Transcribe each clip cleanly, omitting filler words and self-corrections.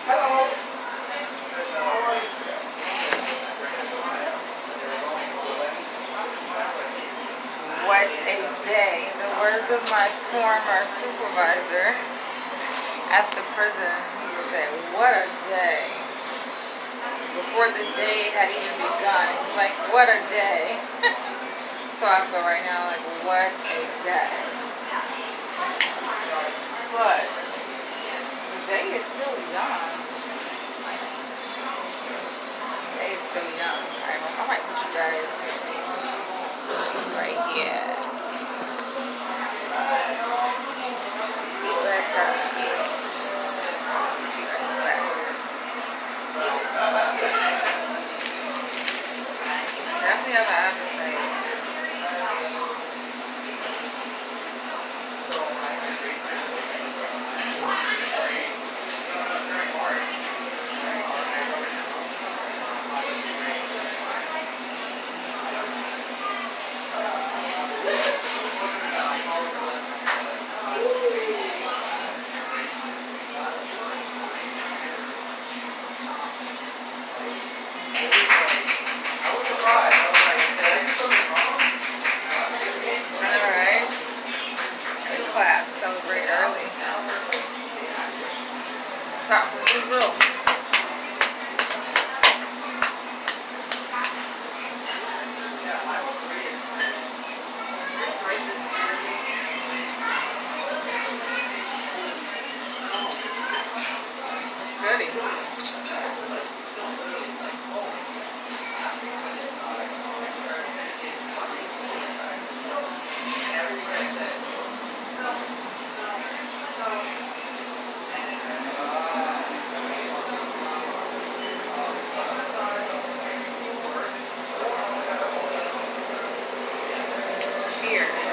What a day. The words of my former supervisor at the prison. He used to say, what a day. Before the day had even begun. Like, what a day. So I feel right now like, what a day. But the day is still young. The day is still young. Alright, I might put you guys, let's see, right here. But, definitely have an appetite. Alright. Clap, celebrate early. Clap, good go. It's goody. Cheers.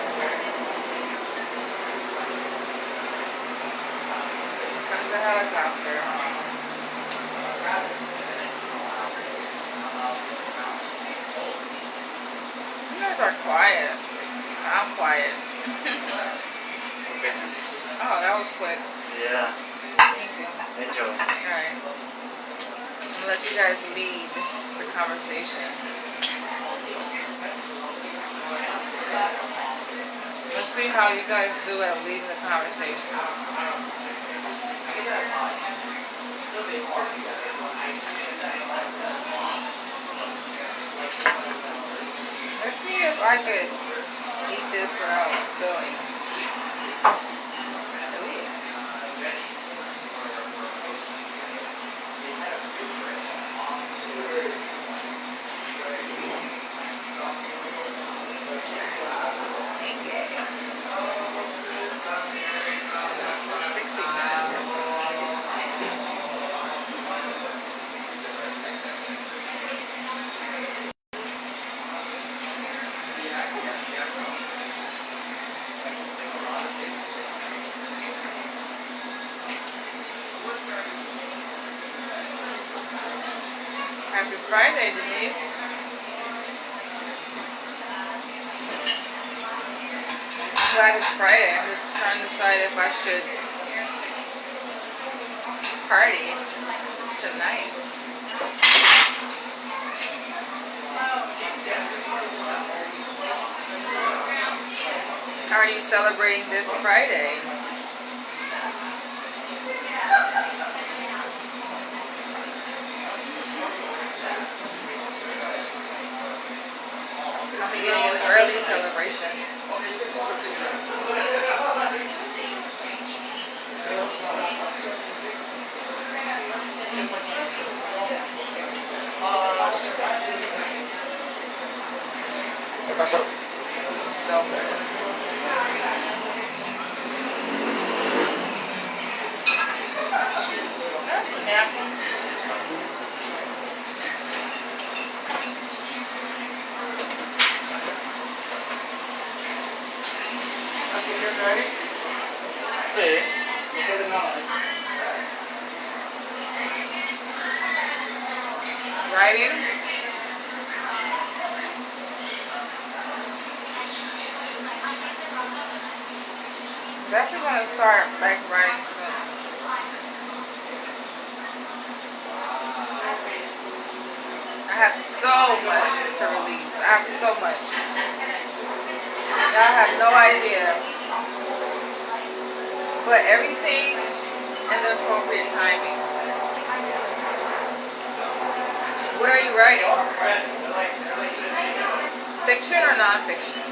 Comes a helicopter. You guys are quiet. I'm quiet. Oh, that was quick. Yeah. Thank you. Enjoy. Alright. I'll let you guys lead the conversation. Let's see how you guys do at leading the conversation. Let's see if I could eat this without spilling. Happy Friday, Denise. Glad it's Friday. I'm just trying to decide if I should party tonight. How are you celebrating this Friday? I'll be getting an early celebration. ¿Qué pasó? So good. There's some napkins. Sí. Writing? Definitely gonna start like writing soon. I have so much to release. I have so much. Y'all have no idea. But everything in the appropriate timing. What are you writing? Fiction or nonfiction?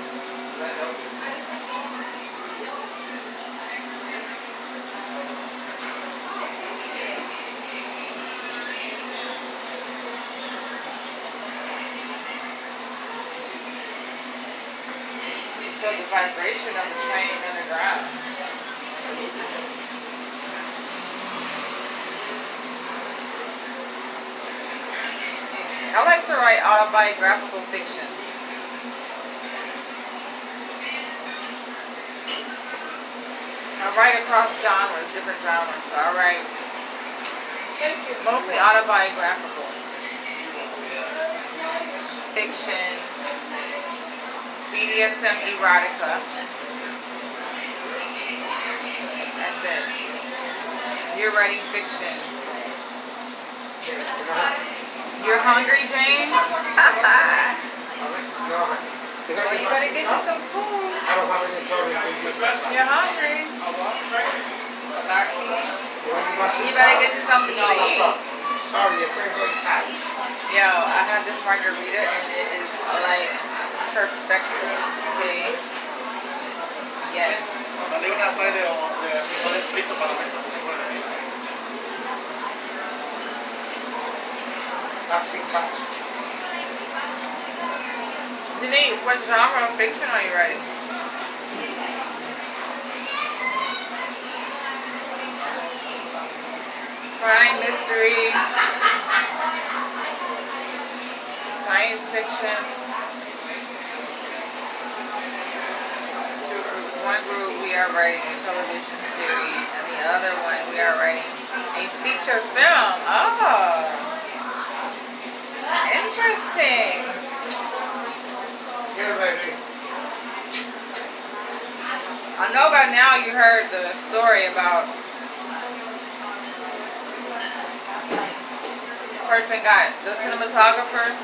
Feel the vibration of the train underground. I like to write autobiographical fiction. I write across genres, different genres. So I write mostly autobiographical fiction, BDSM erotica. That's it. You're writing fiction. You're hungry, James? Well, you better get you some food. I don't have any problem with You're hungry. You better get you something to eat. Sorry, your friends are tired. Yo, I have this margarita and it is like perfecto. Okay. Yes. Dale una side de frijoles fritos para mí. Toxic touch. Denise, what genre of fiction are you writing? Crime, mystery, science fiction. Two groups. One group we are writing a television series, and the other one we are writing a feature film. Oh, interesting. Yeah, baby. I know by now you heard the story about person got the cinematography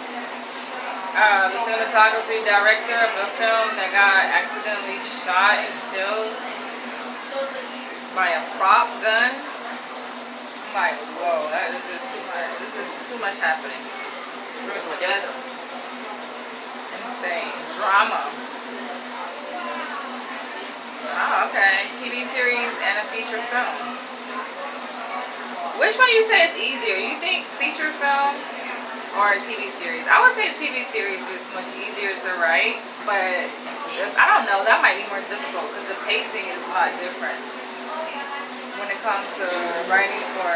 director of the film that got accidentally shot and killed by a prop gun. I'm like, whoa, that is just too much. This is too much happening. Insane. Drama. Oh, okay. TV series and a feature film. Which one you say is easier? You think feature film or a TV series? I would say TV series is much easier to write, but I don't know. That might be more difficult because the pacing is a lot different when it comes to writing for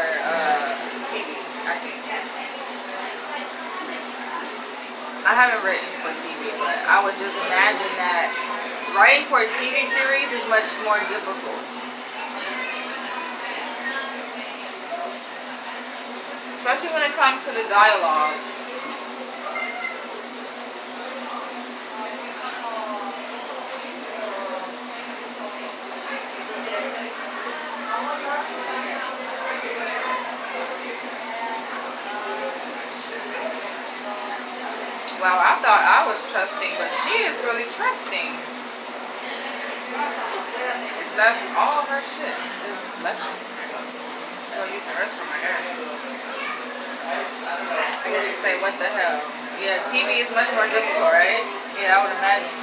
TV, I think. I haven't written for TV, but I would just imagine that writing for a TV series is much more difficult. Especially when it comes to the dialogue. Wow, I thought I was trusting, but she is really trusting. Left all of her shit. Just left it. I don't need to rest from my hair. I guess you say, what the hell? Yeah, TV is much more difficult, right? Yeah, I would imagine.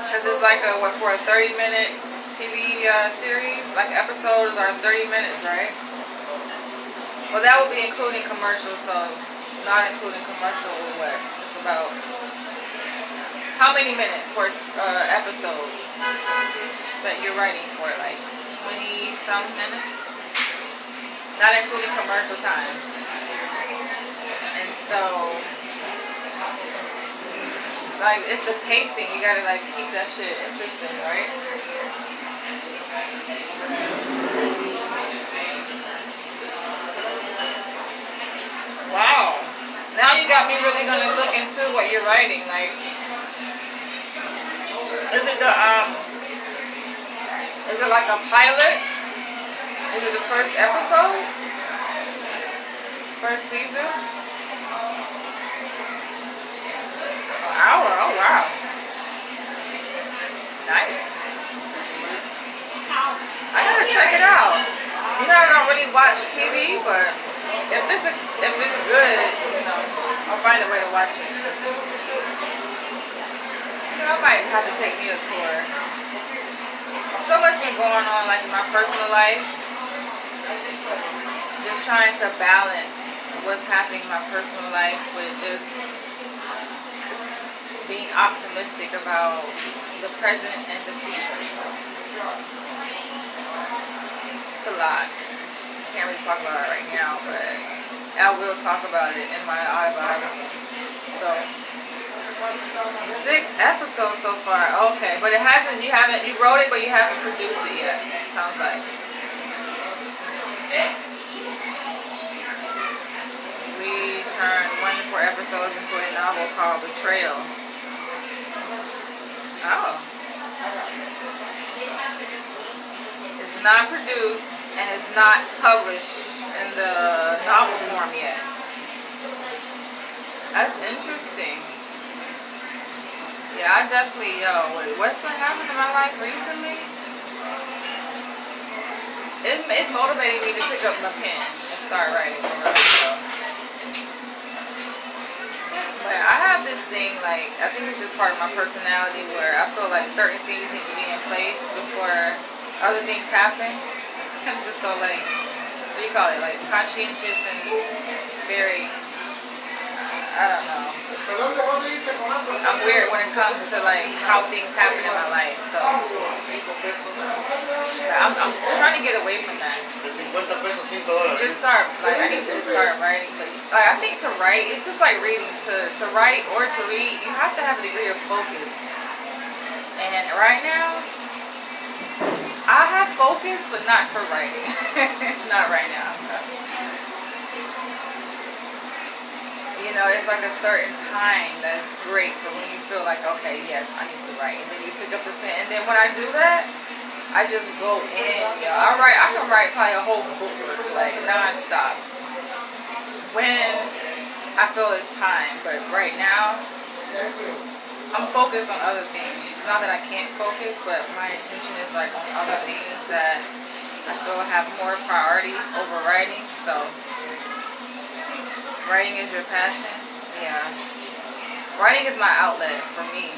Because it's like for a 30-minute TV series, like episodes are 30 minutes, right? Well, that would be including commercials, so not including commercial, what? It's about how many minutes for episode that you're writing for, like 20-some minutes? Not including commercial time. And so, like, it's the pacing. You gotta, like, keep that shit interesting, right? Wow. Now you got me really gonna look into what you're writing. Like, is it like a pilot? Is it the first episode? First season? An hour? Oh wow. Nice. I gotta check it out. You know, I don't really watch TV, but if it's good, you know, I'll find a way to watch it. You know, I might have to take me a tour. So much been going on, like in my personal life. Just trying to balance what's happening in my personal life with just being optimistic about the present and the future. It's a lot. Can't really talk about it right now, but I will talk about it in my autobiography. So 6 episodes so far. Okay, but you wrote it, but you haven't produced it yet. Sounds like. We turned 1 to 4 episodes into a novel called Betrayal. Oh. It's not produced and it's not published in the novel form yet. That's interesting. Yeah, I definitely, what's been happening in my life recently? It's motivating me to pick up my pen and start writing. But I have this thing, like, I think it's just part of my personality where I feel like certain things need to be in place before other things happen. I'm just so, like, what do you call it? Like, conscientious and very, I don't know. I'm weird when it comes to like how things happen in my life, so I'm trying to get away from that. Just start, like, I need to just start writing. But like, I think to write, it's just like reading. To write or to read, you have to have a degree of focus. And right now, I have focus, but not for writing. Not right now. You know, it's like a certain time that's great for when you feel like, okay, yes, I need to write. And then you pick up the pen. And then when I do that, I just go in. I can write probably a whole book, like, non-stop. When I feel it's time. But right now, I'm focused on other things. It's not that I can't focus, but my attention is like on other things that I feel have more priority over writing. So writing is your passion? Yeah. Writing is my outlet for me.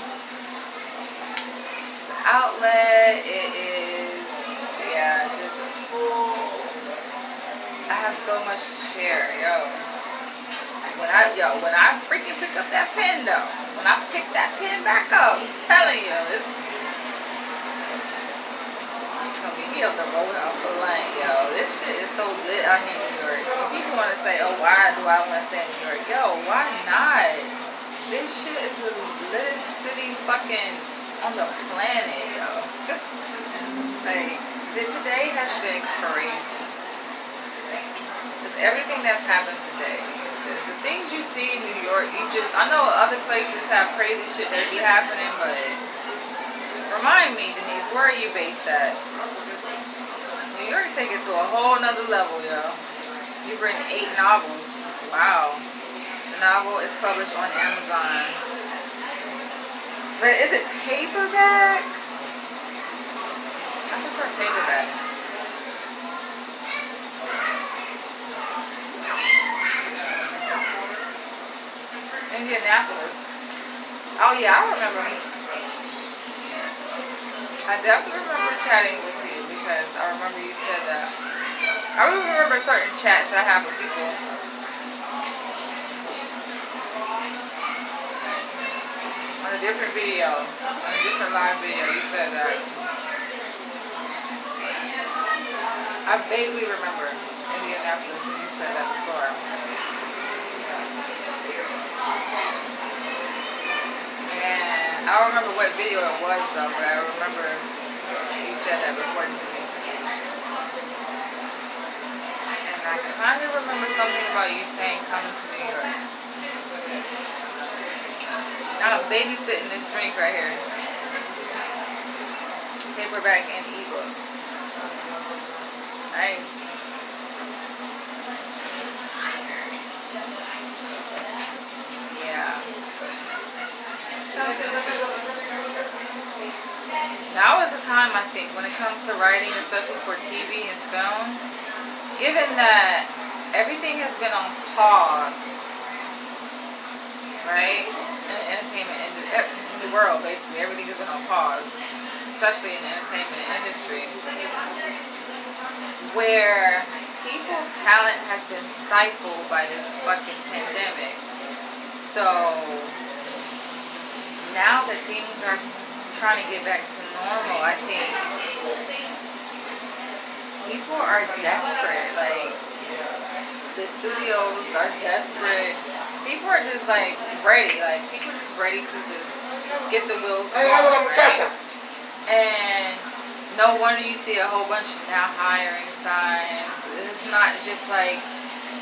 It's an outlet. It is, yeah, just, I have so much to share, When I freaking pick up that pen though, when I pick that pen back up, I'm telling you, it's gonna be me up the road off the lane, This shit is so lit out here in New York. And people want to say, oh, why do I want to stay in New York? Why not? This shit is the littest city fucking on the planet, Like, today has been crazy. It's everything that's happened today. It's just the things you see in New York, I know other places have crazy shit that be happening, but remind me, Denise, where are you based at? New York take it to a whole nother level, You've written 8 novels. Wow. The novel is published on Amazon. But is it paperback? I prefer paperback. Indianapolis. Oh yeah, I remember. I definitely remember chatting with you because I remember you said that. I really remember certain chats I have with people. On a different video, on a different live video, you said that. I vaguely remember Indianapolis when you said that before. And I don't remember what video it was though, but I remember you said that before to me. And I kind of remember something about you saying coming to New York. I'm babysitting this drink right here. Paperback and ebook. Nice. Yeah. Sounds interesting. Now is the time, I think, when it comes to writing, especially for TV and film, given that everything has been on pause, right? In the entertainment in the world, basically, everything has been on pause, especially in the entertainment industry, where people's talent has been stifled by this fucking pandemic. So now that things are trying to get back to normal, I think people are desperate. Like, the studios are desperate. People are just like ready. Like, people are just ready to just get the wheels going, right? And no wonder you see a whole bunch of now hiring signs. It's not just like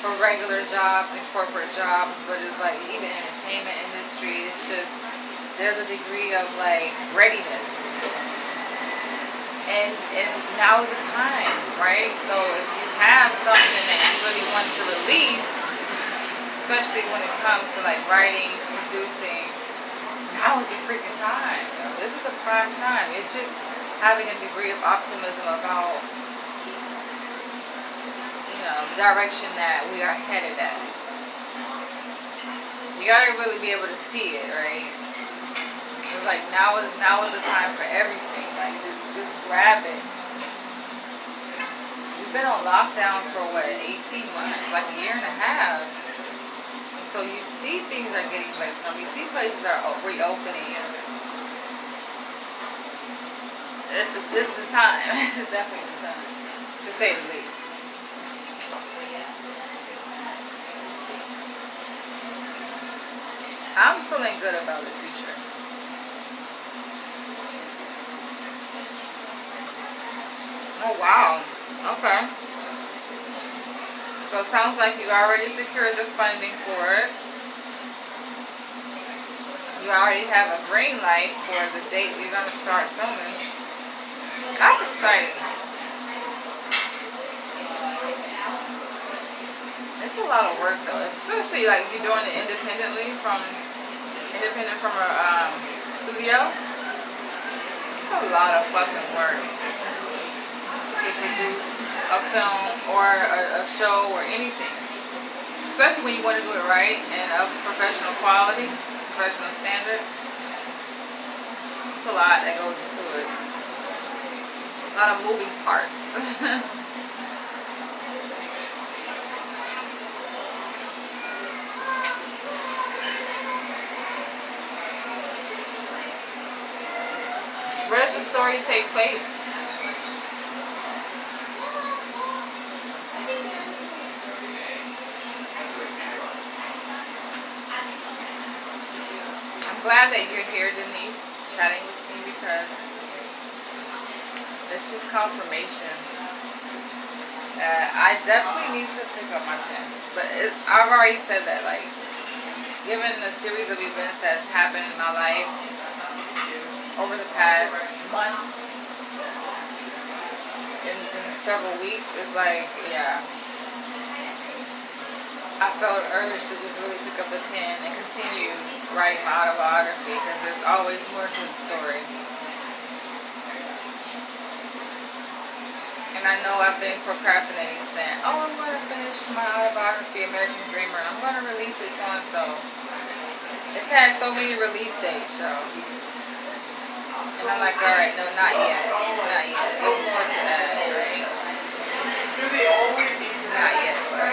for regular jobs and corporate jobs, but it's like even entertainment industry. It's just, there's a degree of like readiness. And now is the time, right? So if you have something that you really want to release, especially when it comes to like writing, producing, now is the freaking time. This is a prime time. It's just having a degree of optimism about, the direction that we are headed at. You gotta really be able to see it, right? It's like now is the time for everything. Like, just grab it. We've been on lockdown for what, 18 months, like a year and a half. And so you see things are getting back to normal. You see places are reopening. This is the time. It's definitely the time, to say the least. I'm feeling good about the future. Oh, wow. Okay. So it sounds like you already secured the funding for it. You already have a green light for the date you're going to start filming. That's exciting. It's a lot of work though, especially like if you're doing it independent from a studio. It's a lot of fucking work to produce a film or a show or anything, especially when you want to do it right and of professional quality, professional standard. It's a lot that goes into it. A lot of moving parts. Where does the story take place? I'm glad that you're here, Denise, chatting with me, because it's just confirmation. I definitely need to pick up my pen, but I've already said that, like, given the series of events that's happened in my life over the past month, in several weeks, it's like, yeah, I felt urged to just really pick up the pen and continue writing my autobiography, because there's always more to the story. And I know I've been procrastinating, saying, oh, I'm going to finish my autobiography, American Dreamer, and I'm going to release it so-and-so. It's had so many release dates, so. And I'm like, all right, no, not yet. Not yet. There's more to that, right? Not yet, but.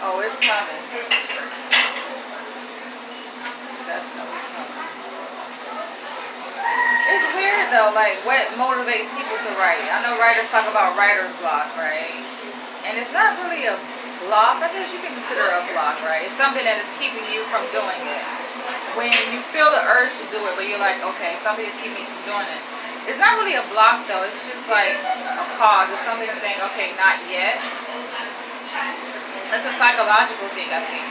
Oh, it's coming. It's definitely coming. It's weird though, like what motivates people to write. I know writers talk about writer's block, right? And it's not really a block. I guess you can consider it a block, right? It's something that is keeping you from doing it. When you feel the urge to do it, but you're like, okay, something is keeping me from doing it. It's not really a block though. It's just like a cause. It's something saying, okay, not yet. It's a psychological thing, I think.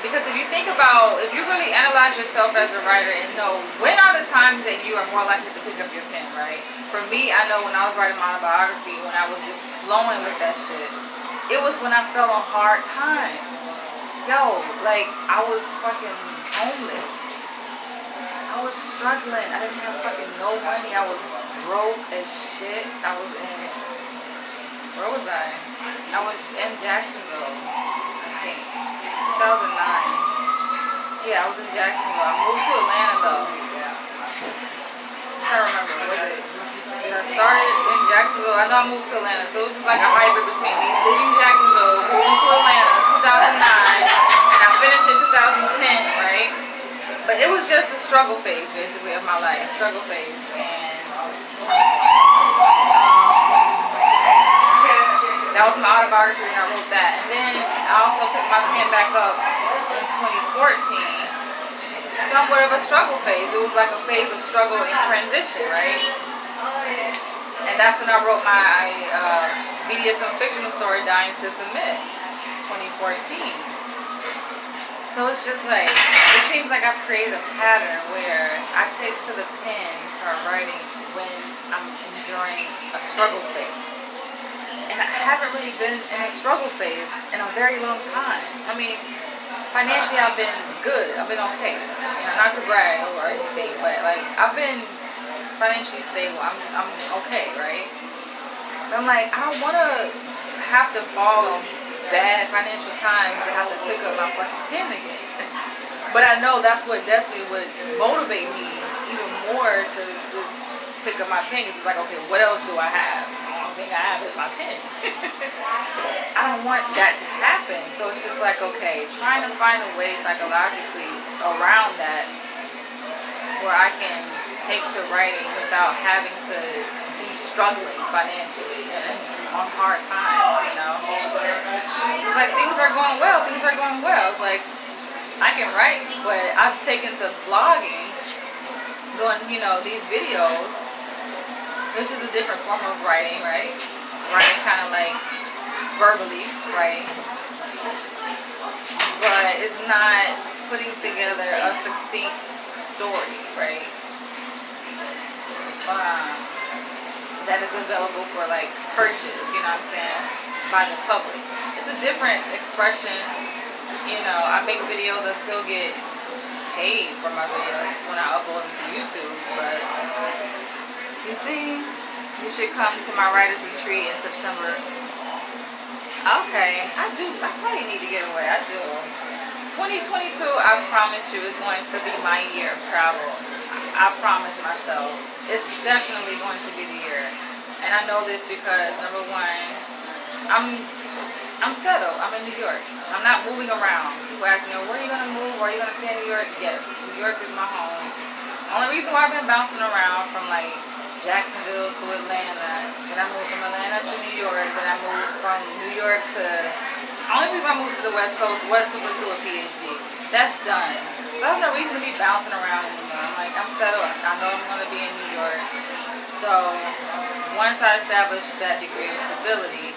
Because if you think about, if you really analyze yourself as a writer and know when are the times that you are more likely to pick up your pen, right? For me, I know when I was writing my autobiography, when I was just flowing with that shit, it was when I fell on hard times. Yo, like, I was fucking homeless. I was struggling. I didn't have fucking no money. I was broke as shit. I was in, where was I? I was in Jacksonville, I think, 2009. Yeah, I was in Jacksonville. I moved to Atlanta though. I'm trying to remember, was it? I started in Jacksonville. I know I moved to Atlanta, so it was just like a hybrid between me leaving Jacksonville, moving to Atlanta in 2009, and I finished in 2010, right? But it was just a struggle phase, basically, of my life. Struggle phase. And that was my autobiography when I wrote that. And then I also picked my pen back up in 2014. Somewhat of a struggle phase. It was like a phase of struggle and transition, right? And that's when I wrote my BDSM fictional story, Dying to Submit, 2014. So it's just like, it seems like I've created a pattern where I take to the pen and start writing when I'm enduring a struggle phase. And I haven't really been in a struggle phase in a very long time. I mean, financially I've been good. I've been okay. You know, not to brag or anything, but like, I've been financially stable. I'm okay, right? But I'm like, I don't want to have to fall on bad financial times and have to pick up my fucking pen again. But I know that's what definitely would motivate me even more to just pick up my pen. It's like, okay, what else do I have? The only thing I have is my pen. I don't want that to happen. So it's just like, okay, trying to find a way psychologically around that where I can take to writing without having to be struggling financially and on hard times, you know. It's like things are going well. It's like I can write, but I've taken to blogging, doing, you know, these videos, which is a different form of writing, right? Writing kind of like verbally, right? But it's not putting together a succinct story, right? That is available for like purchase, you know what I'm saying, by the public. It's a different expression, you know. I make videos, I still get paid for my videos when I upload them to YouTube, but you see, you should come to my writer's retreat in September. Okay, I probably need to get away, I do. 2022, I promise you, is going to be my year of travel. I promise myself. It's definitely going to be the year. And I know this because, number one, I'm settled. I'm in New York. I'm not moving around. People ask me, where are you going to move? Are you going to stay in New York? Yes, New York is my home. The only reason why I've been bouncing around from like Jacksonville to Atlanta, then I moved from Atlanta to New York, then I moved from New York to, the only reason I moved to the West Coast was to pursue a PhD. That's done. So I have no reason to be bouncing around anymore. I'm like, I'm settled. I know I'm going to be in New York. So once I establish that degree of stability,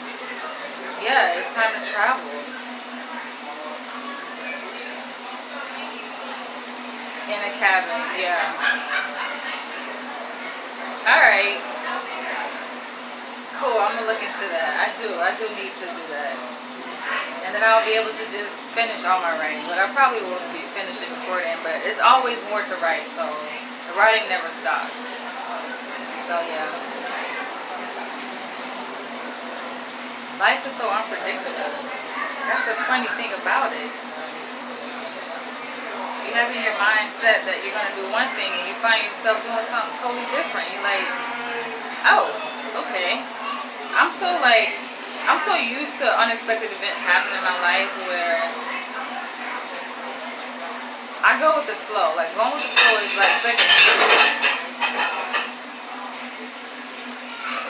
yeah, it's time to travel. In a cabin, yeah. Alright. Cool, I'm going to look into that. I do need to do that. And then I'll be able to just finish all my writing. But I probably will be finishing before then. But it's always more to write, so the writing never stops. So yeah. Life is so unpredictable. That's the funny thing about it. You have in your mind set that you're going to do one thing and you find yourself doing something totally different. You're like, oh, okay. I'm so used to unexpected events happening in my life where I go with the flow. Like, going with the flow is like second nature.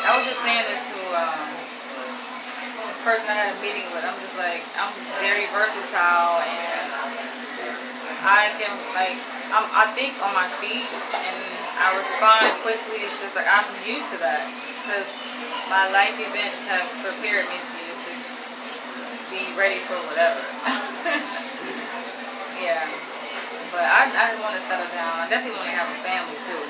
I was just saying this to this person I had a meeting with. I'm just like, I'm very versatile and I can, like, I think on my feet and I respond quickly. It's just like, I'm used to that because my life events have prepared me to just be ready for whatever. Yeah. But I want to settle down. I definitely want to have a family too.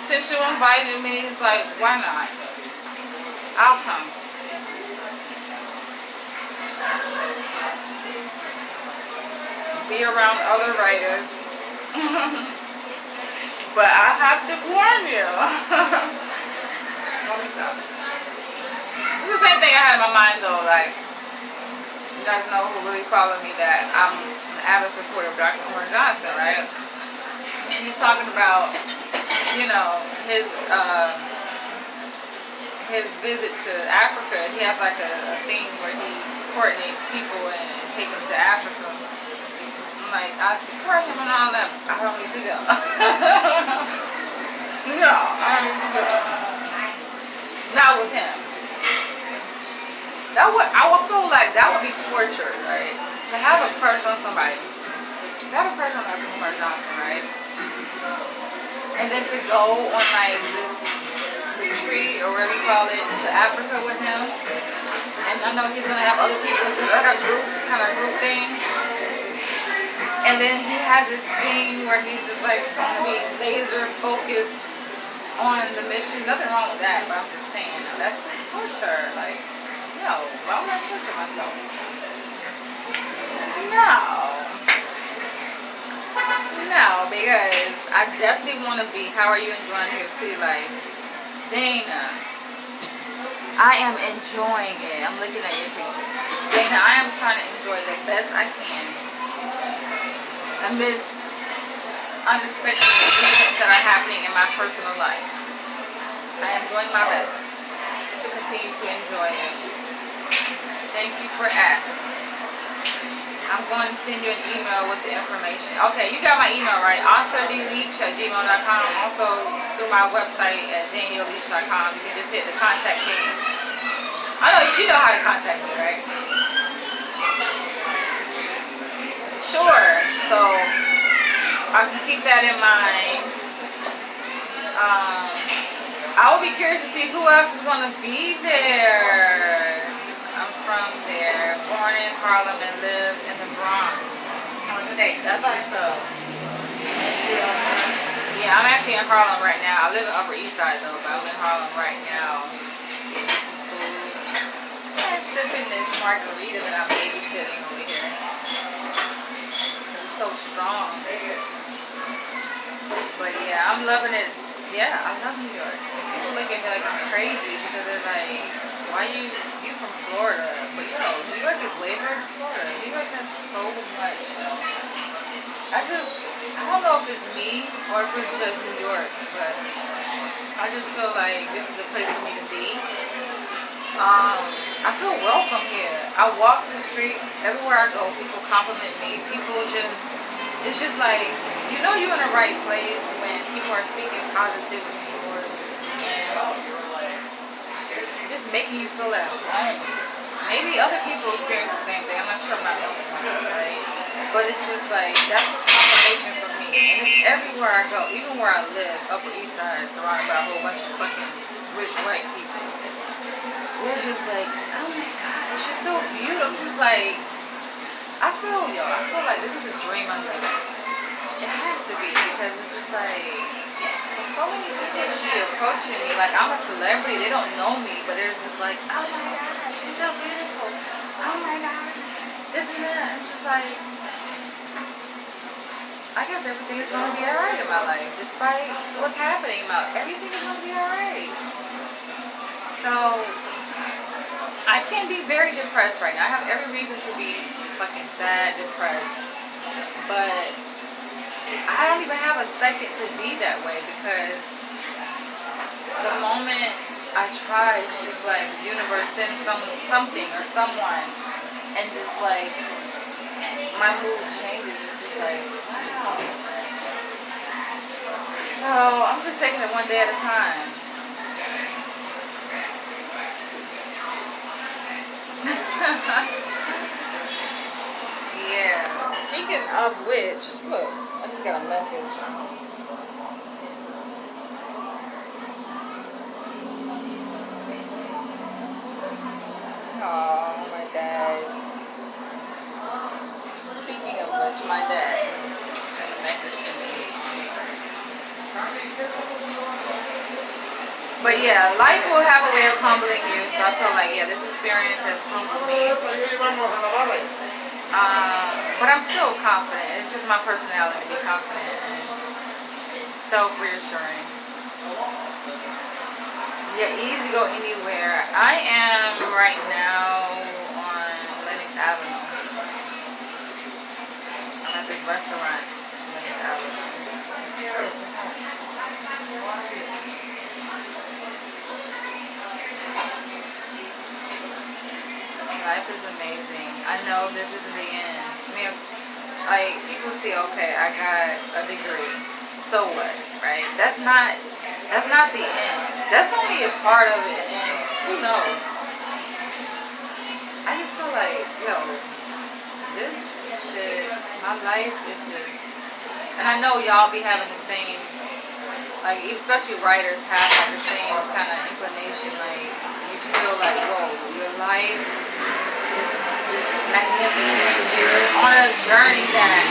Since you invited me, it's like, why not? I'll come. Be around other writers. But I have to warn you. Let me stop. It's the same thing I had in my mind though, like, you guys know who really follow me that I'm an avid supporter of Dr. Umar Johnson, right? And he's talking about, you know, his visit to Africa. He has like a thing where he coordinates people and take them to Africa. I'm like, I support him and all that. I don't need to go. No, I don't need to go. Not with him. I would feel like that would be torture, right? To have a crush on somebody. To have a crush on Dr. Umar Johnson, right? And then to go on like this retreat or whatever you call it to Africa with him. And I know he's gonna have other people. It's like a kind of group thing. And then he has this thing where he's just like gonna be laser focused on the mission. Nothing wrong with that, but I'm just saying that's just torture. Like, no, why would I torture myself? No, because I definitely want to be. How are you enjoying New York City life? Dana, I am enjoying it. I'm looking at your picture. Dana, I am trying to enjoy the best I can amidst unexpected events that are happening in my personal life. I am doing my best to continue to enjoy it. Thank you for asking. I'm going to send you an email with the information. Okay, you got my email right. authorleach@gmail.com. Also through my website at danielleleach.com. You can just hit the contact page. I know you know how to contact me, right? Sure. So I can keep that in mind. I will be curious to see who else is going to be there. I'm from there, born in Harlem and live in the Bronx. Have a good day. That's what's up. Yeah, I'm actually in Harlem right now. I live in Upper East Side though, but I'm in Harlem right now. Getting some food. I'm sipping this margarita that I'm babysitting over here. Because it's so strong. But yeah, I'm loving it. Yeah, I love New York. People look at me like I'm crazy because they're like, why you from Florida? But yo, New York is way better than Florida. New York has so much. I don't know if it's me or if it's just New York, but I just feel like this is a place for me to be. I feel welcome here. I walk the streets, everywhere I go, people compliment me. People just, it's just like, you know you're in the right place when people are speaking positively towards you. And just making you feel at home. Maybe other people experience the same thing. I'm not sure I'm not the only one, right? But it's just like, that's just confirmation for me. And it's everywhere I go, even where I live, Upper East Side, surrounded by a whole bunch of fucking rich white people. They're just like, oh my God, it's just so beautiful. I'm just like, I feel like this is a dream I'm living. It has to be, because it's just like, so many people just be approaching me like I'm a celebrity. They don't know me, but they're just like, oh my God, she's so beautiful. Oh my God, this and that. I'm just like, I guess everything is going to be alright in my life, despite what's happening in my life. Everything is going to be alright. So I can be very depressed right now. I have every reason to be fucking sad, depressed, but I don't even have a second to be that way, because the moment I try, it's just like the universe sends something or someone, and just like my mood changes. It's just like, wow. So I'm just taking it one day at a time. Yeah. Speaking of which, look, I just got a message. Aw. to my dad. Just sent a message to me. But yeah, life will have a way of humbling you. So I feel like, yeah, this experience has humbled me. But I'm still confident. It's just my personality to be confident and self-reassuring. Yeah, easy to go anywhere. I am right now on Lenox Avenue. I'm at this restaurant, Lenox Avenue. Life is amazing. I know this isn't the end. I mean, like, people see, okay, I got a degree. So what, right? That's not the end. That's only a part of it, and who knows? I just feel like, yo, this shit, my life is just, and I know y'all be having the same, like, especially writers have like the same kind of inclination, like, you feel like, whoa, your life is just magnificent. You're on a journey that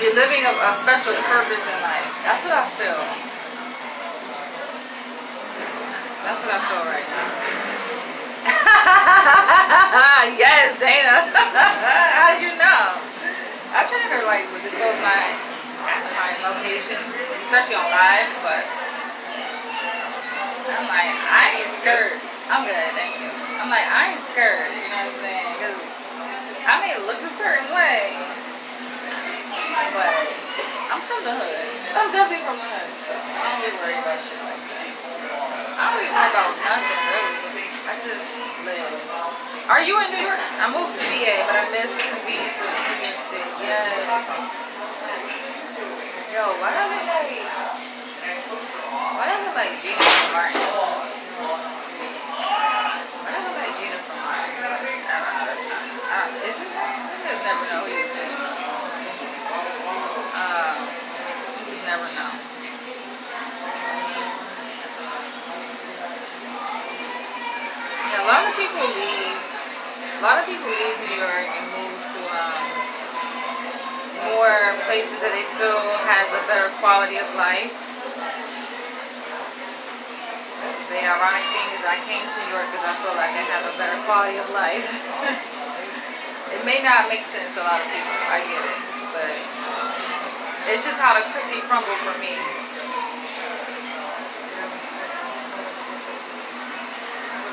you're living a special purpose in life. That's what I feel. That's what I feel right now. Yes, Dana. How did you know? I try to like disclose my location, especially on live, but I'm like, I ain't scared. I'm good, thank you. I'm like, I ain't scared, you know what I'm saying? Because I may look a certain way, but I'm from the hood. I'm definitely from the hood, so I don't really worry about shit like that. I don't really worry about nothing, really. I just live. Are you in New York? I moved to VA, but I miss the convenience of New York City. Yes. Yo, why do I look like Gina from Martin? Why do I look like Gina from Martin? I don't know. Is it? You just never know who you see. You just never know. Yeah, a lot of people leave New York and move to more places that they feel has a better quality of life. The ironic thing is I came to New York because I feel like I have a better quality of life. It may not make sense to a lot of people, I get it, but it's just how the cookie crumbled for me.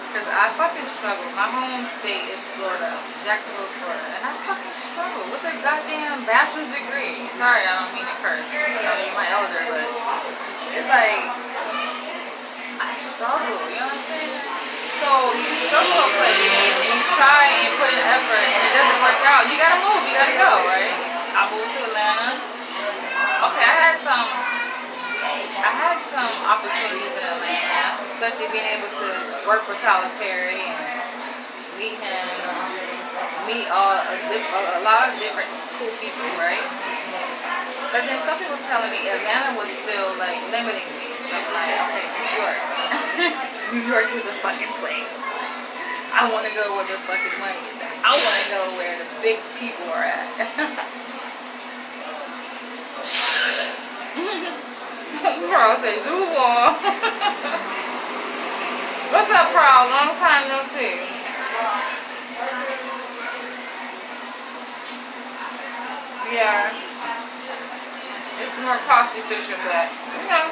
Because I fucking struggle. My home state is Florida, Jacksonville, Florida, and I fucking struggle with a goddamn bachelor's degree. Sorry, I don't mean to curse. I'm my elder, but it's like I struggle. You know what I'm saying? So you struggle a place and you try and put in effort and it doesn't work out. You gotta move. You gotta go, right? I moved to Atlanta. Okay, I had some opportunities in Atlanta, especially being able to work for Tyler Perry and meet him, meet a lot of different cool people, right? But then something was telling me Atlanta was still like limiting me. So I'm like, okay, New York. New York is a fucking place. I want to go where the fucking money is at. I want to go where the big people are at. Pearl say, Duval. What's up, Pearl? Long time no see. Yeah. It's more cost efficient, but, you know,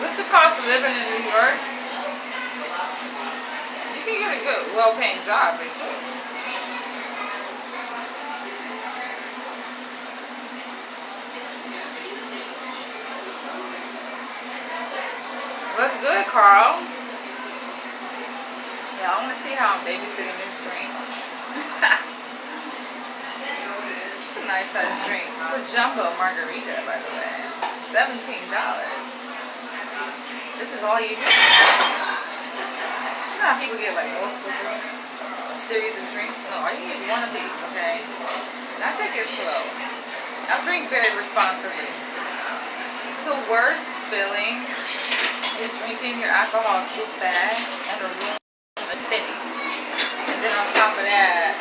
with the cost of living in New York, you can get a good, well-paying job, too. What's good, Carl? Yeah, I want to see how I'm babysitting this drink. It's a nice size drink. It's a jumbo margarita, by the way. $17. This is all you get. You know how people get like multiple drinks? A series of drinks? No, all you need is one of these, okay? And I take it slow. I drink very responsibly. The worst feeling is drinking your alcohol too fast and the room is spinning. And then on top of that,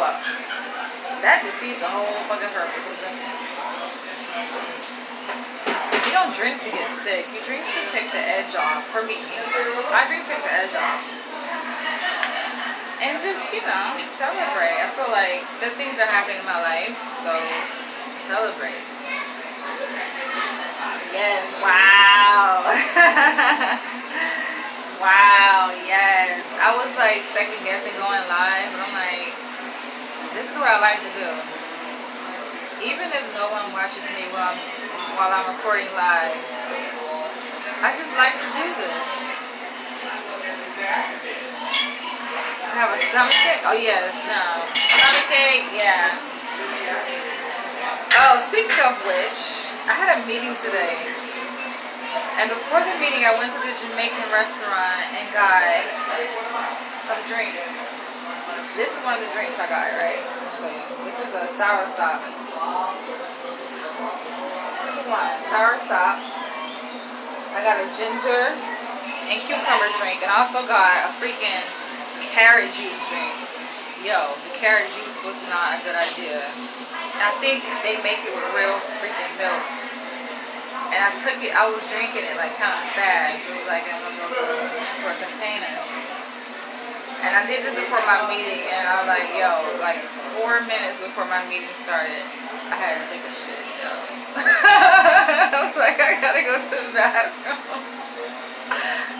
up. That defeats the whole fucking purpose of drinking. You don't drink to get sick. You drink to take the edge off. For me, I drink to take the edge off. And just, you know, celebrate. I feel like the things are happening in my life, so celebrate. Yes, wow. Wow, yes. I was like second guessing going live, but I'm like, this is what I like to do. Even if no one watches me while I'm recording live, I just like to do this. I have a stomach ache. Oh yes, no. Stomach ache, yeah. Oh, speaking of which, I had a meeting today. And before the meeting, I went to this Jamaican restaurant and got some drinks. This is one of the drinks I got, right? I'll show you. This is a sour stop. This is one, sour stop. I got a ginger and cucumber drink, and I also got a freaking carrot juice drink. Yo, the carrot juice was not a good idea. And I think they make it with real freaking milk. And I took it, I was drinking it like kind of fast. It was like in one of those sort of containers. And I did this before my meeting, and I was like, yo, like 4 minutes before my meeting started, I had to take a shit, yo. I was like, I gotta go to the bathroom.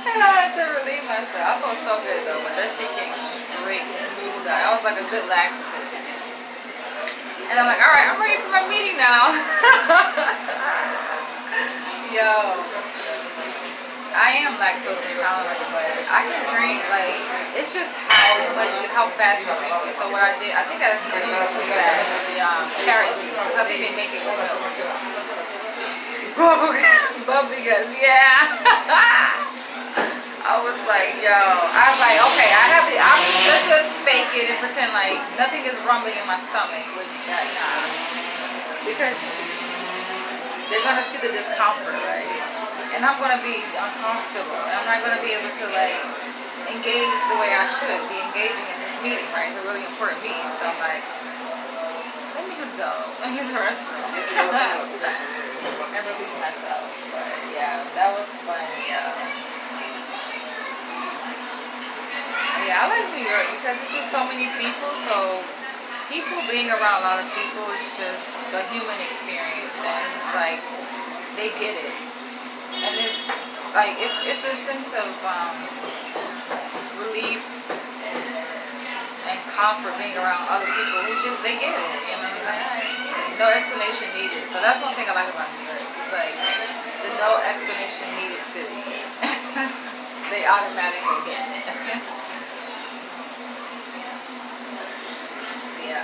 And I had to relieve myself. I felt so good though, but that shit came straight smooth out. That was like a good laxative. And I'm like, alright, I'm ready for my meeting now. Yo, I am lactose intolerant, but I can drink, like, it's just how fast you drink it. So what I did, I think I consumed too fast, the carrot juice, because I think they make it with milk. Bubbly guts, yeah. I was like, yo, I was like, okay, I'm just gonna fake it and pretend like nothing is rumbling in my stomach, which, nah, because they're gonna see the discomfort, right? And I'm gonna be uncomfortable. And I'm not gonna be able to like engage the way I should be engaging in this meeting, right? It's a really important meeting. So I'm like, let me just go. Let me use the restroom and relieve myself. But yeah, that was funny. Yeah, I like New York because it's just so many people. So people being around a lot of people is just the human experience, and it's like they get it, and it's like it's a sense of relief and comfort being around other people who just they get it, you know, like no explanation needed. So that's one thing I like about New York. It's like the no explanation needed city. They automatically get it. Yeah.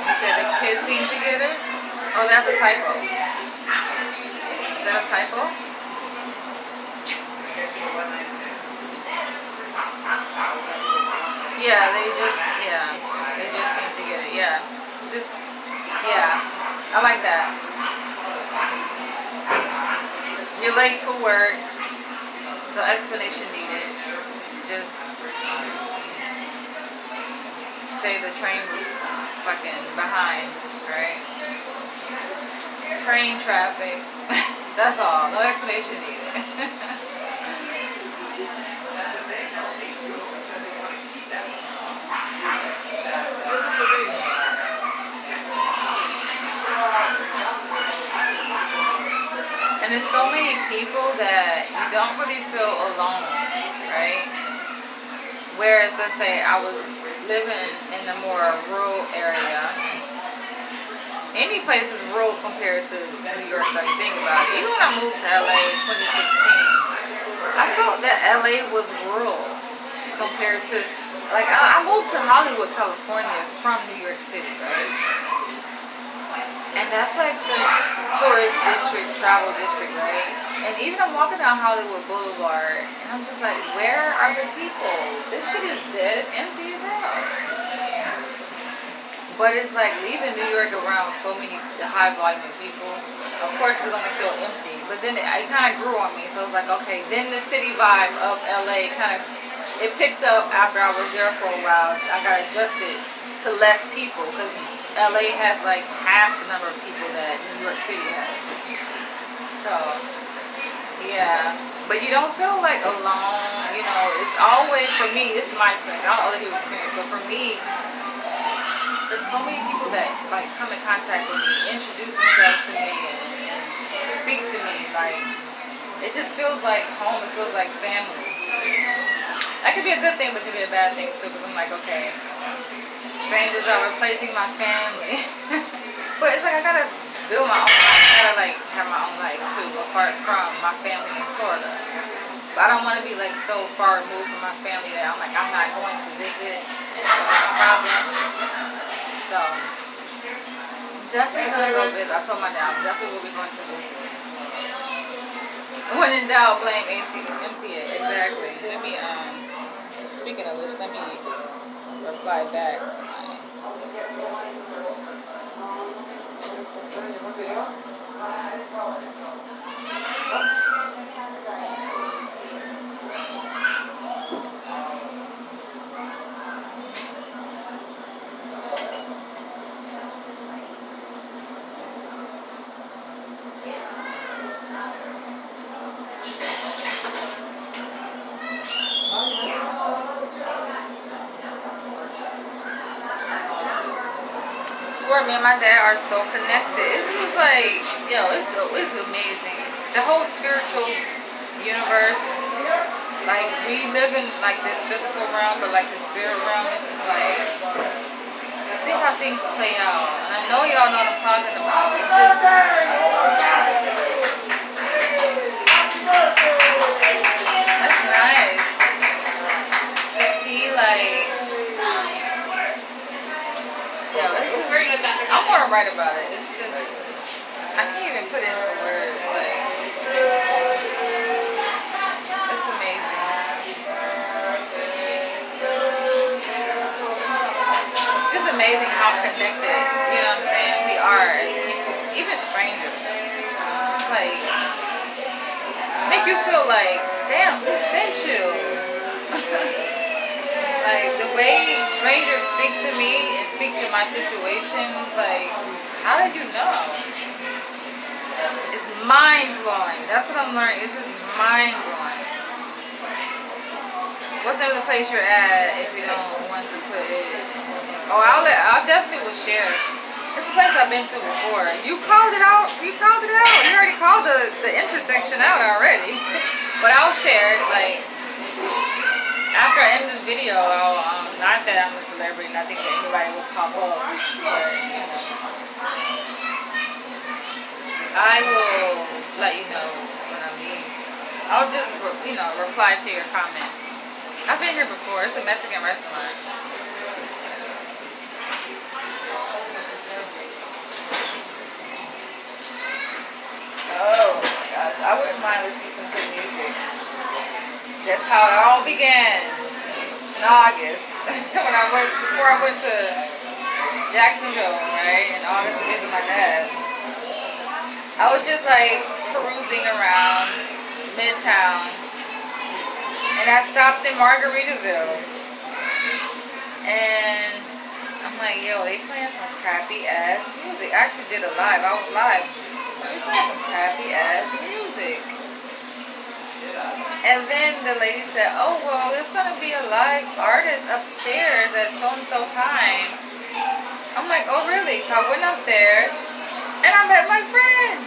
You said the kids seem to get it? Oh, that's a typo. Is that a typo? Yeah, they just seem to get it. Yeah, I like that. You're late for work. No explanation needed. Just say the train was fucking behind, right? Train traffic. That's all. No explanation needed. And there's so many people that you don't really feel alone, right? Whereas, let's say I was living in a more rural area. Any place is rural compared to New York, if you think about it. Even when I moved to LA in 2016, I felt that LA was rural compared to, like, I moved to Hollywood, California from New York City, right? And that's like the tourist district, travel district, right? And even I'm walking down Hollywood Boulevard, and I'm just like, where are the people? This shit is dead and empty as hell. But it's like leaving New York around so many, the high volume of people, of course it's gonna feel empty. But then it kind of grew on me, so it's like, okay, then the city vibe of LA kind of, it picked up after I was there for a while. I got adjusted to less people, because LA has like half the number of people that New York City has. So, yeah. But you don't feel like alone, you know, it's always, for me, this is my experience, I don't know other people's experience, but for me, there's so many people that like come in contact with me, introduce themselves to me, and speak to me. Like, it just feels like home. It feels like family. That could be a good thing, but it could be a bad thing too. Because I'm like, okay, strangers are replacing my family. But it's like I gotta build my own life. I gotta like have my own life too, apart from my family in Florida. But I don't want to be like so far removed from my family that I'm like, I'm not going to visit and have a problem. So, definitely gonna go visit. I told my dad, I definitely will be going to visit. When in doubt, blame MTA. Exactly. Let me, speaking of which, let me reply back to my. Where me and my dad are so connected. It's just like, yo, it's amazing. The whole spiritual universe, like we live in like this physical realm, but like the spirit realm is just like, to see how things play out. And I know y'all know what I'm talking about. It's just, that's nice to see like, yeah, it's just, I want to write about it. It's just, I can't even put it into words. Like, it's amazing. It's amazing how connected, you know what I'm saying, we are as people, even strangers. It's like, make you feel like, damn, who sent you? Like, the way strangers speak to me and speak to my situations, like, how did you know? It's mind-blowing. That's what I'm learning. It's just mind-blowing. What's the name of the place you're at if you don't want to put it? Oh, I'll definitely will share. It's a place I've been to before. You called it out. You called it out. You already called the intersection out already. But I'll share it, like, after I end the video, I'll, not that I'm a celebrity, and I think that anybody will pop up, but, you know, I will let you know when I leave. I'll just, you know, reply to your comment. I've been here before. It's a Mexican restaurant. Oh my gosh, I wouldn't mind listening to some good music. That's how it all began in August. Before I went to Jacksonville, right, in August to visit my dad. I was just like perusing around Midtown, and I stopped in Margaritaville, and I'm like, yo, they playing some crappy ass music. I actually did a live. I was live. They playing some crappy ass music. And then the lady said, oh, well, there's going to be a live artist upstairs at so-and-so time. I'm like, oh, really? So I went up there, and I met my friend.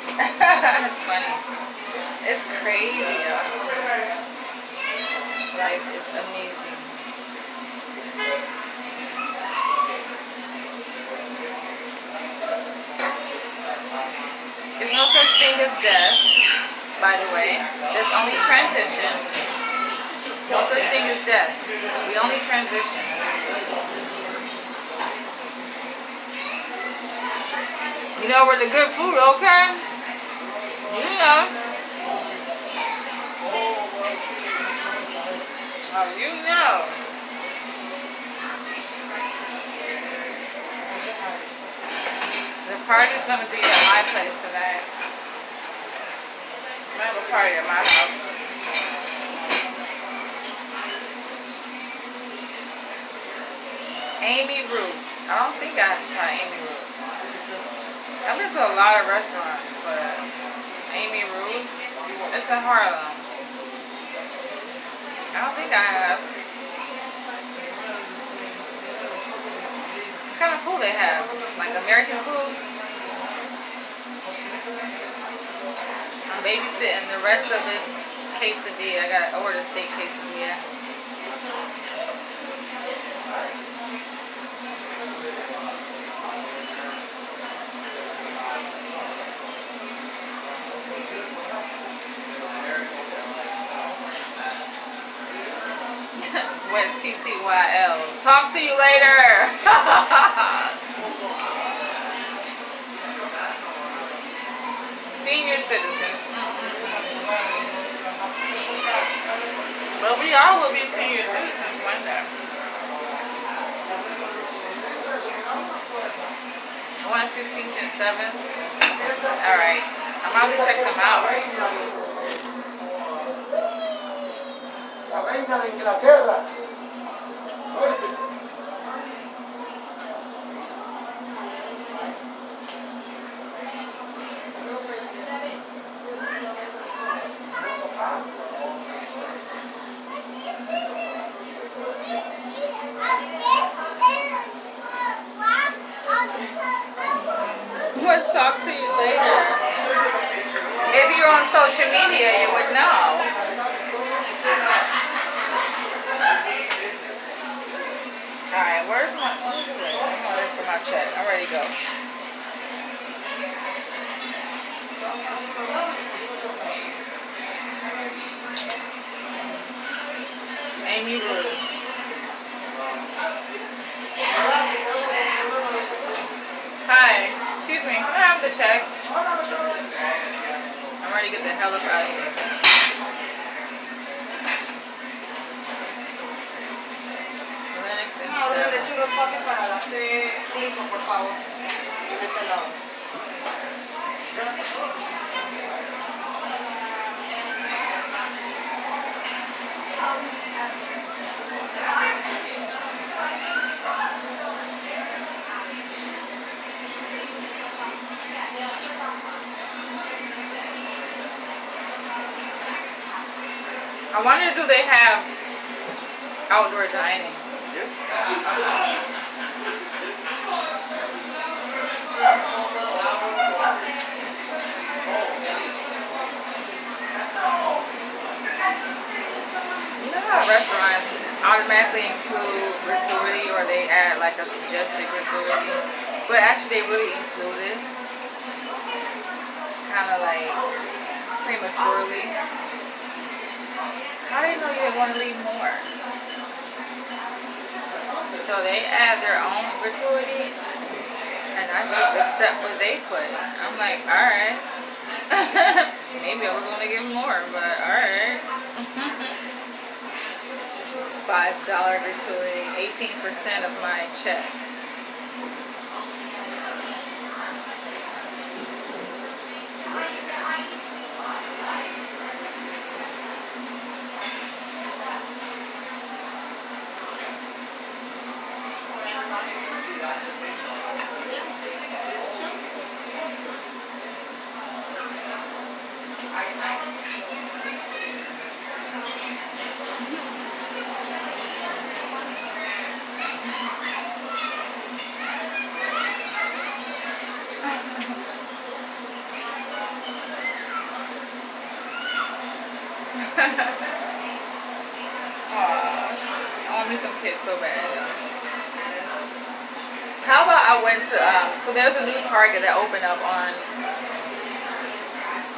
It's funny. It's crazy, y'all. Life is amazing. There's no such thing as death, by the way. There's only transition. No such thing as death. We only transition. You know where the good food, okay? You know. Oh, you know. The party's gonna be at my place tonight. I have a party at my house. Amy Ruth. I don't think I have tried Amy Ruth. I've been to a lot of restaurants, but Amy Ruth, it's in Harlem. I don't think I have. What kind of food they have? Like American food? I'm babysitting the rest of this quesadilla. I gotta order steak quesadilla. West TTYL. Talk to you later. Senior citizen. Well, we all will be senior citizens one day. 116th and 7th. Alright. I'm about to check them out. La reina de Inglaterra. Let's talk to you later. If you're on social media, you would know. Alright, where's it? I'm ready for my check. I'm ready to go. Amy Ruth. Hi. Excuse me. Can I have the check? I'm ready to get the hell up out of here. Linux and Una orden de 7. churros papi para las 5, por favor. De este lado. I wonder, do they have outdoor dining? You know how restaurants automatically include gratuity, or they add like a suggested gratuity, but actually they really include it, kind of like prematurely. How do you know you didn't want to leave more? So they add their own gratuity, and I just accept what they put. I'm like, alright. Maybe I was going to give more, but alright. $5 gratuity, 18% of my check. I want me some kids so bad. How about I went to, so there's a new Target that opened up on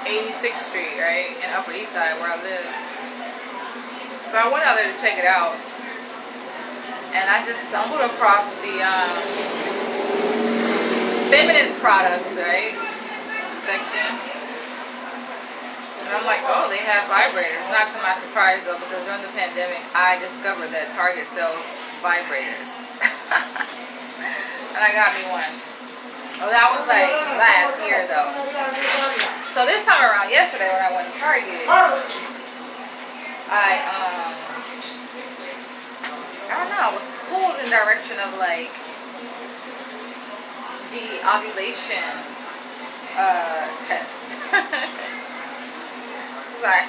86th Street, right, in Upper East Side where I live. So I went out there to check it out, and I just stumbled across the feminine products, right? Section. And I'm like, oh, they have vibrators. Not to my surprise though, because during the pandemic, I discovered that Target sells vibrators. And I got me one. Oh, that was like last year though. So this time around, yesterday when I went to Target, I don't know, I was pulled in the direction of like the ovulation test. It's like,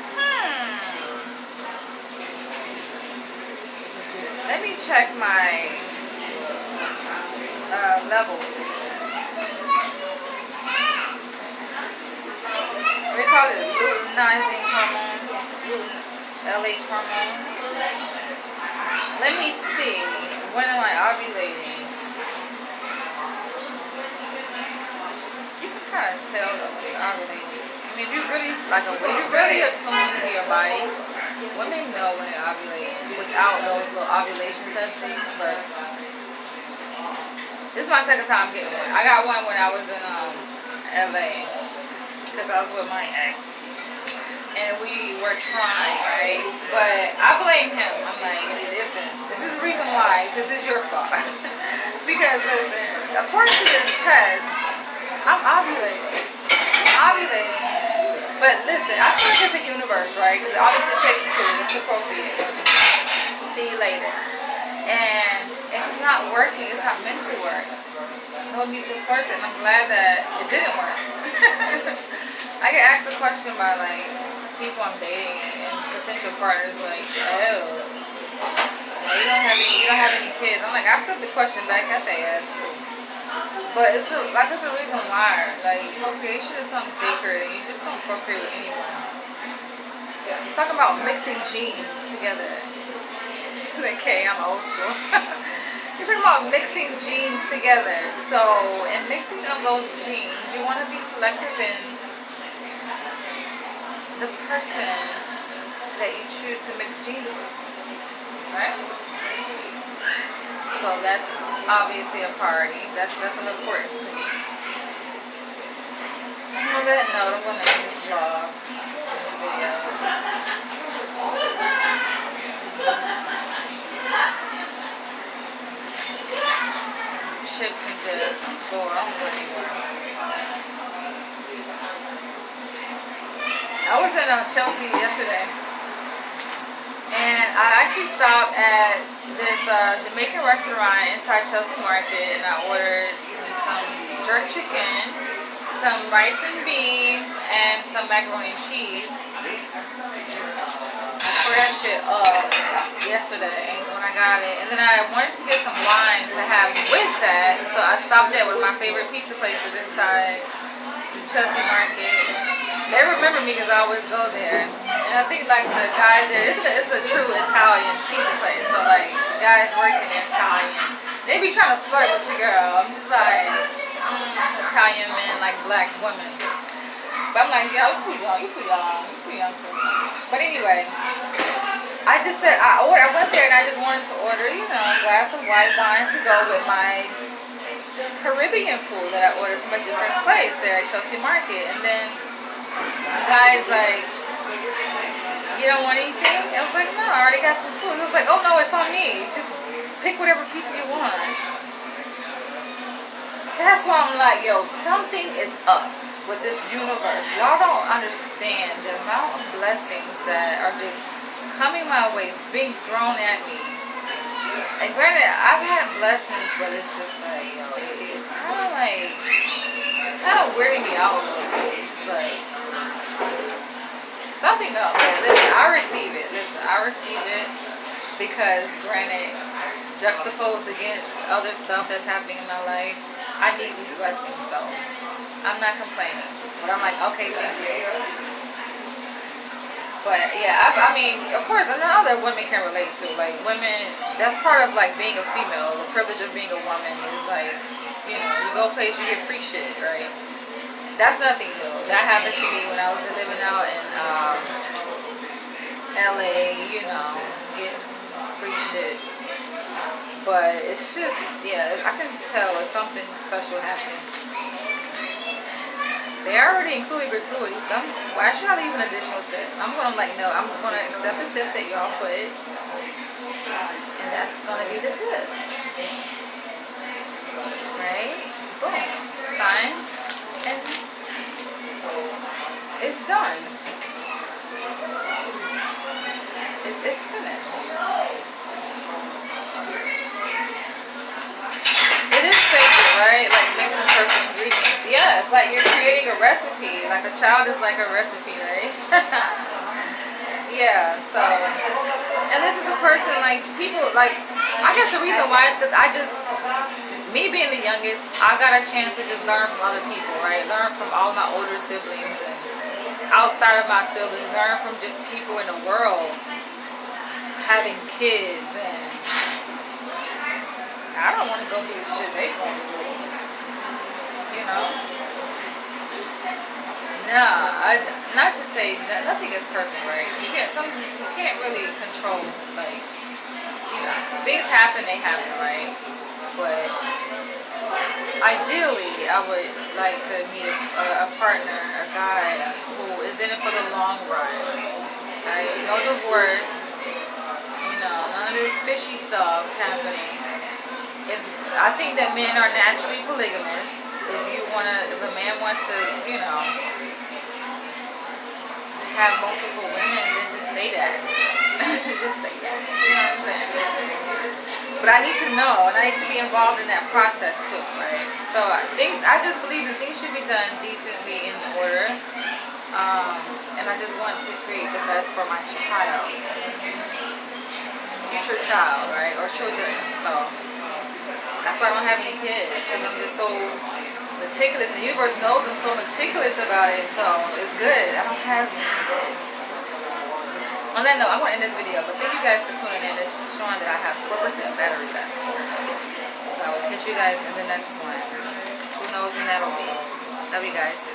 let me check my levels. We call it luteinizing hormone, LH hormone. Let me see, when am I ovulating? You can kind of tell though when you're ovulating. I mean, if you really attuned to your body, women know when they ovulate without those little ovulation testing. But this is my second time getting one. I got one when I was in LA because I was with my ex. And we were trying, right? But I blame him. I'm like, listen, this is the reason why. This is your fault. Because listen, according to this test, I'm ovulating. But listen, I feel like it's a universe, right? Because obviously it takes two to procreate. See you later. And if it's not working, it's not meant to work. No need to force it. And I'm glad that it didn't work. I get asked a question by like people I'm dating and potential partners, like, oh, you don't have any kids. I'm like, I put the question back at their ass too. But it's a reason why. Like, procreation is something sacred, and you just don't procreate with anyone. I'm talking about mixing genes together. Okay, I'm old school. You're talking about mixing genes together. So, in mixing of those genes, you want to be selective in the person that you choose to mix genes with, right? So that's obviously a priority. That's of importance to me. And on that note, I'm going to end this vlog, this video. Some chips and dip on the floor. I don't go anywhere. I was in Chelsea yesterday, and I actually stopped at this Jamaican restaurant inside Chelsea Market, and I ordered some jerk chicken, some rice and beans, and some macaroni and cheese. I tore that shit up yesterday when I got it, and then I wanted to get some wine to have with that, so I stopped at one of my favorite pizza places inside the Chelsea Market. They remember me because I always go there, and I think like the guys there, it's a true Italian pizza place. So like guys working in Italian, they be trying to flirt with your girl. I'm just like, Italian men like black women. But I'm like, yo, you too young for me. But anyway, I just said I went there and I just wanted to order, a glass of white wine to go with my Caribbean food that I ordered from a different place there at Chelsea Market, and then. Guys, like, you don't want anything? I was like, no, I already got some food. He was like, oh no, it's on me. Just pick whatever piece you want. That's why I'm like, yo, something is up with this universe. Y'all don't understand the amount of blessings that are just coming my way, being thrown at me. And granted, I've had blessings, but it's just like, yo, it's kind of weirding me out a little bit. It's just like, something up. But listen, I receive it. Because granted, juxtaposed against other stuff that's happening in my life, I need these blessings, so I'm not complaining. But I'm like, okay, thank you. But yeah, I mean, of course, I know other women can relate to. Like, women, that's part of like being a female. The privilege of being a woman is like, you go a place, you get free shit, right? That's nothing new. That happened to me when I was living out in LA, get free shit. But it's just, yeah, I can tell if something special happened. They already included gratuities. Why should I leave an additional tip? I'm gonna no, I'm gonna accept the tip that y'all put, and that's gonna be the tip. Right? Boom. Sign, and it's done. It's finished. It is sacred, right? Like mixing perfect ingredients. Yeah, it's like you're creating a recipe. Like a child is like a recipe, right? Yeah, so. And this is a person, like, people, like, I guess the reason why is because me being the youngest, I got a chance to just learn from other people, right? Learn from all my older siblings and outside of my siblings, learn from just people in the world having kids, and I don't want to go through the shit they going through, you know? Nah, not to say that nothing is perfect, right? You can't really control, like, you know, things happen, they happen, right? But ideally, I would like to meet a partner, a guy who is in it for the long run, right? No divorce, you know, none of this fishy stuff happening. I think that men are naturally polygamous. If a man wants to, you know, have multiple women, then just say that. Just say that. You know what I'm saying? But I need to know, and I need to be involved in that process too, right? So I just believe that things should be done decently in order. And I just want to create the best for my child. Future child, right? Or children. So that's why I don't have any kids, because I'm just so meticulous. The universe knows I'm so meticulous about it, so it's good. I don't have any kids. On that note, I'm going to end this video, but thank you guys for tuning in. It's showing that I have 4% battery left. So I will catch you guys in the next one. Who knows when that'll be. Love you guys.